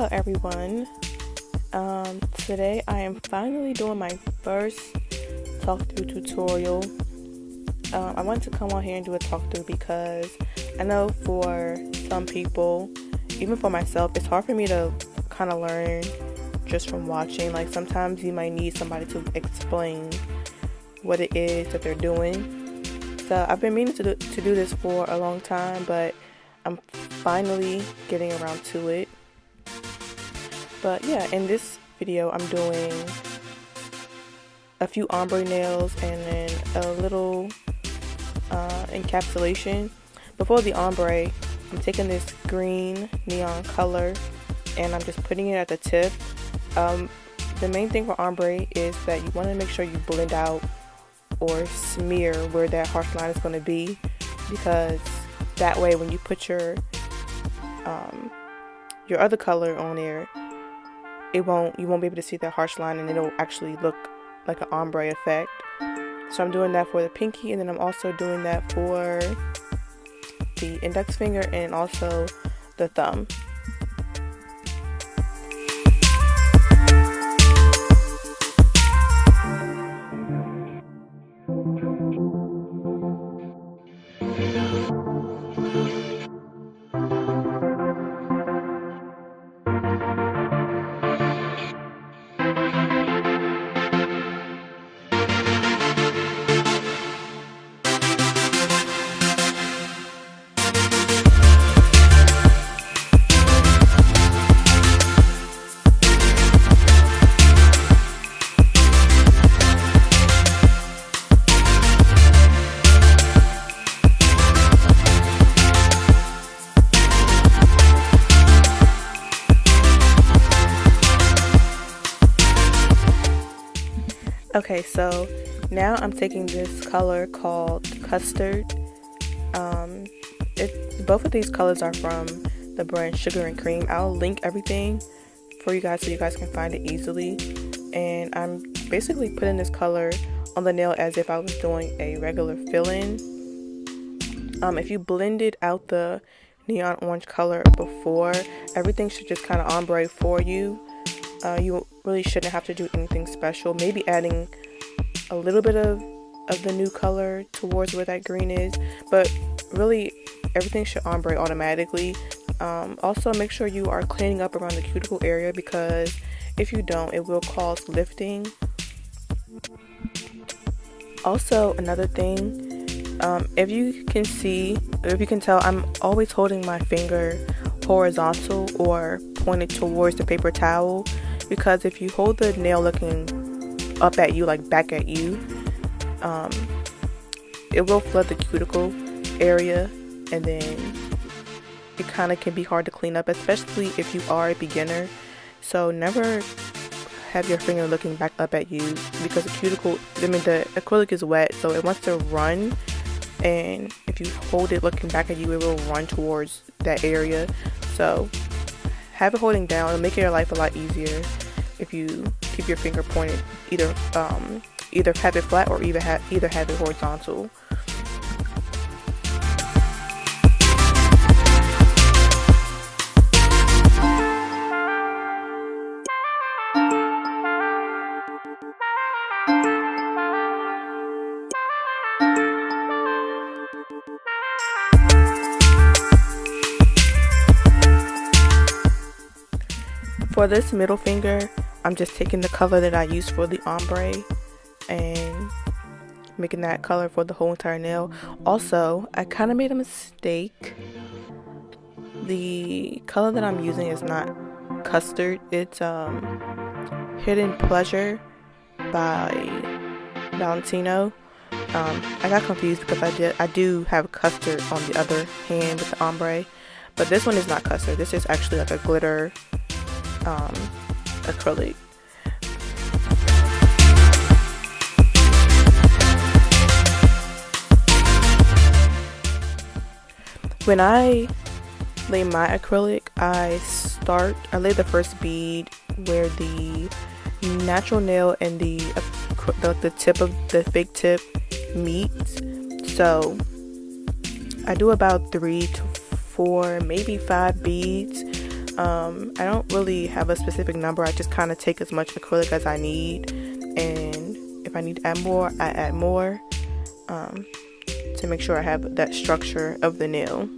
Hello everyone. Today I am finally doing my first talk through tutorial. I wanted to come on here and do a talk through because I know for some people, even for myself, it's hard for me to kind of learn just from watching. Like sometimes you might need somebody to explain what it is that they're doing. So I've been meaning to do this for a long time, but I'm finally getting around to it. But yeah, in this video I'm doing a few ombre nails and then a little encapsulation. Before the ombre, I'm taking this green neon color and I'm just putting it at the tip. The main thing for ombre is that you want to make sure you blend out or smear where that harsh line is going to be, because that way when you put your other color on there, you won't be able to see that harsh line and it'll actually look like an ombre effect. So I'm doing that for the pinky, and then I'm also doing that for the index finger and also the thumb. Okay, so now I'm taking this color called Custard. Both of these colors are from the brand Sugar and Cream. I'll link everything for you guys so you guys can find it easily. And I'm basically putting this color on the nail as if I was doing a regular fill-in. If you blended out the neon orange color before, everything should just kind of ombre for you. You really shouldn't have to do anything special. Maybe adding a little bit of the new color towards where that green is, but really everything should ombre automatically. Also make sure you are cleaning up around the cuticle area, because if you don't, it will cause lifting. Also, another thing, if you can tell, I'm always holding my finger horizontal or pointed towards the paper towel, because if you hold the nail looking up at you, like back at you, it will flood the cuticle area, and then it kind of can be hard to clean up, especially if you are a beginner. So never have your finger looking back up at you, because the acrylic is wet, so it wants to run, and if you hold it looking back at you, it will run towards that area. So have it holding down and make your life a lot easier if you keep your finger pointed, either have it flat or either have it horizontal. For this middle finger, I'm just taking the color that I used for the ombre and making that color for the whole entire nail. Also, I kind of made a mistake. The color that I'm using is not Custard. It's Hidden Pleasure by Valentino. I got confused because I do have Custard on the other hand with the ombre, but this one is not Custard. This is actually like a glitter acrylic. When I lay my acrylic, I lay the first bead where the natural nail and the tip of the fake tip meet. So I do about 3 to 4, maybe 5 beads I don't really have a specific number. I just kind of take as much acrylic as I need, and if I need to add more, I add more, to make sure I have that structure of the nail.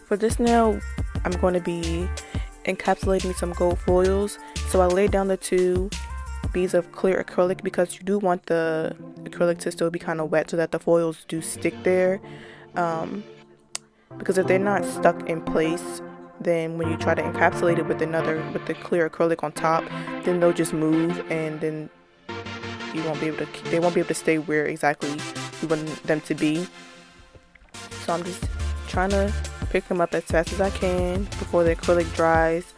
For this nail, I'm going to be encapsulating some gold foils. So I laid down the 2 beads of clear acrylic because you do want the acrylic to still be kind of wet so that the foils do stick there. Because if they're not stuck in place, then when you try to encapsulate it with the clear acrylic on top, then they'll just move and then they won't be able to stay where exactly you want them to be. So I'm just trying to pick them up as fast as I can before the acrylic dries,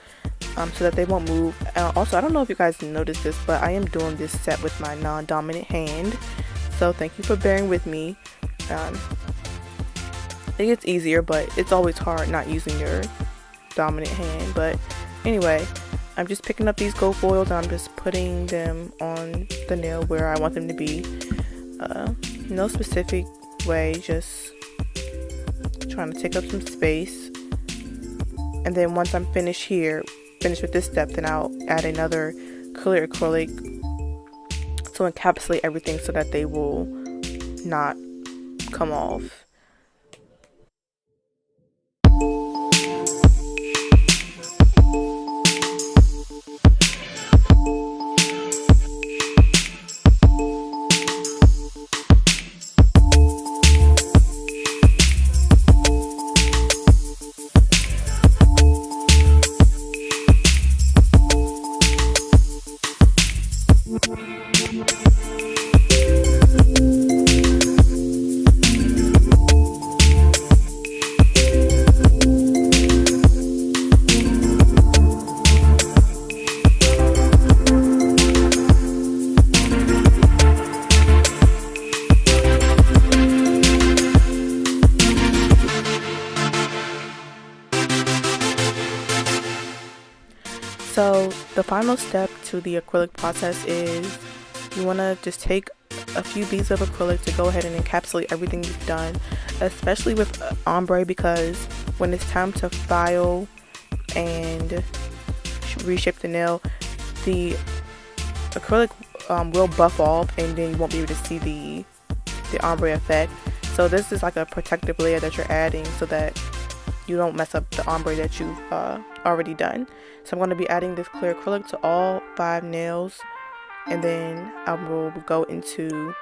so that they won't move. Also, I don't know if you guys noticed this, but I am doing this set with my non-dominant hand, so thank you for bearing with me. It gets easier, but it's always hard not using your dominant hand. But anyway, I'm just picking up these gold foils and I'm just putting them on the nail where I want them to be. No specific way, just trying to take up some space. And then once I'm finished with this step, then I'll add another clear acrylic to encapsulate everything so that they will not come off. So the final step to the acrylic process is you want to just take a few beads of acrylic to go ahead and encapsulate everything you've done, especially with ombre, because when it's time to file and reshape the nail, the acrylic will buff off and then you won't be able to see the ombre effect. So this is like a protective layer that you're adding so that you don't mess up the ombre that you've already done. So I'm going to be adding this clear acrylic to all 5 nails, and then I will go into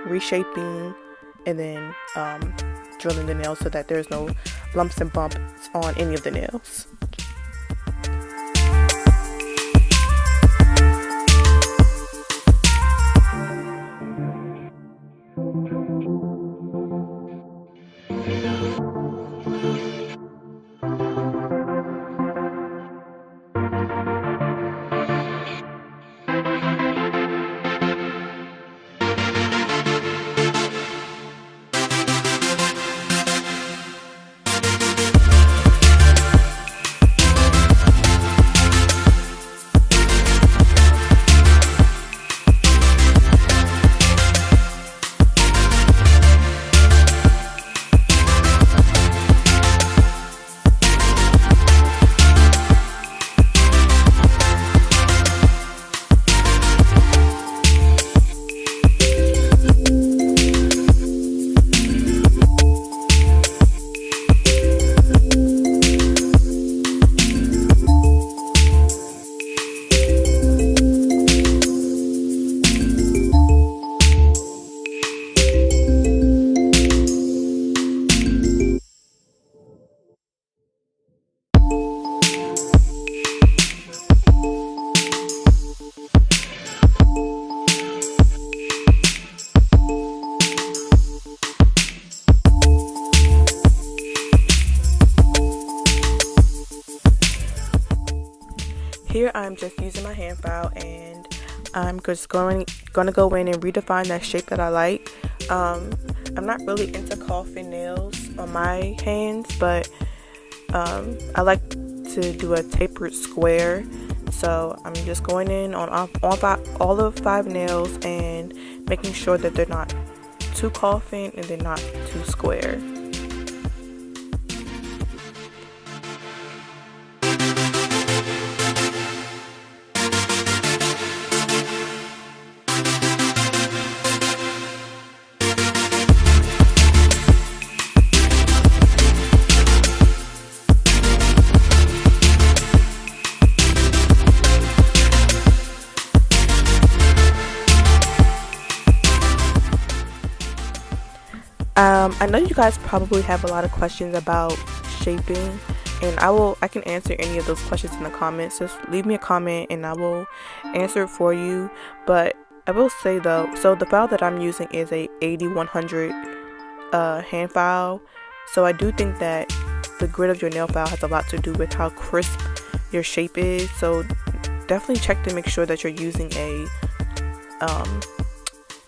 reshaping and then drilling the nails so that there's no lumps and bumps on any of the nails. Here I'm just using my hand file and I'm just going to go in and redefine that shape that I like. I'm not really into coffin nails on my hands, but I like to do a tapered square. So I'm just going in on all of 5 nails and making sure that they're not too coffin and they're not too square. I know you guys probably have a lot of questions about shaping, and I can answer any of those questions in the comments. Just leave me a comment and I will answer it for you. But I will say though, so the file that I'm using is a 8100 hand file, so I do think that the grit of your nail file has a lot to do with how crisp your shape is. So definitely check to make sure that you're using a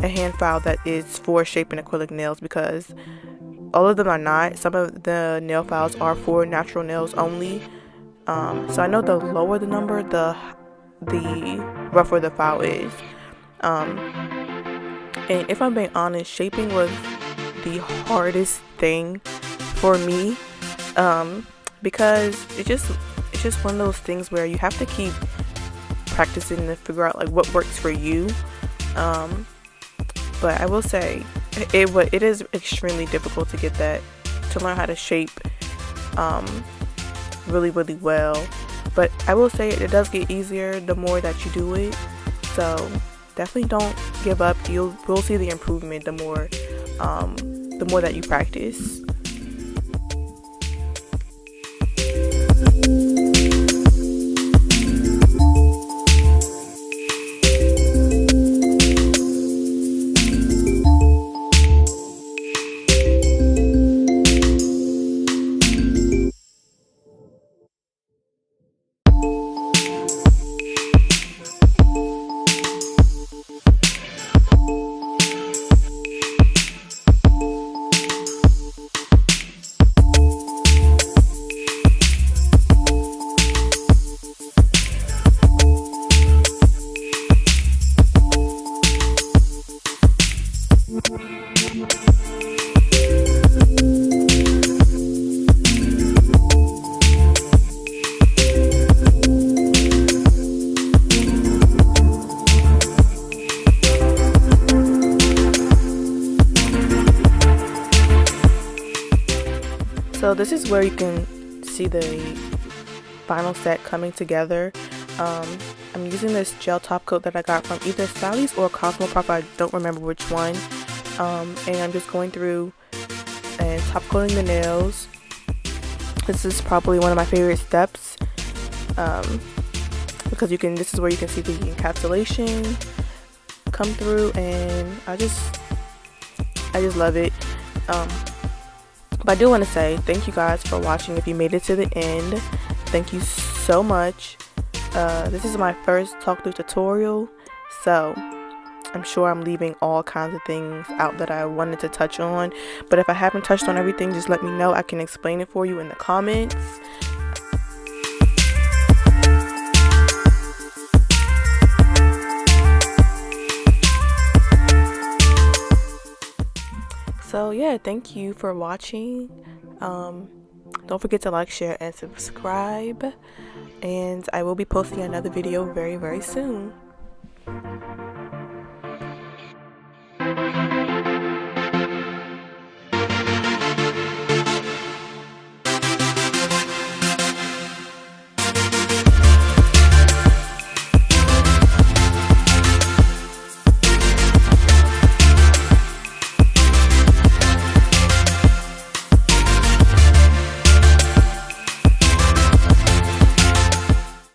hand file that is for shaping acrylic nails, because all of them are not. Some of the nail files are for natural nails only. So I know the lower the number, the rougher the file is. And if I'm being honest, shaping was the hardest thing for me, because it's just one of those things where you have to keep practicing to figure out like what works for you. But I will say it is extremely difficult to learn how to shape really well. But I will say it does get easier the more that you do it. So definitely don't give up. We'll see the improvement the more that you practice. So this is where you can see the final set coming together. I'm using this gel top coat that I got from either Sally's or Cosmoprof, I don't remember which one. And I'm just going through and top coating the nails. This is probably one of my favorite steps, because this is where you can see the encapsulation come through, and I just love it. But I do want to say thank you guys for watching. If you made it to the end, thank you so much. This is my first talk through tutorial, so I'm sure I'm leaving all kinds of things out that I wanted to touch on. But if I haven't touched on everything, just let me know. I can explain it for you in the comments. So yeah, thank you for watching. Don't forget to like, share, and subscribe. And I will be posting another video very soon.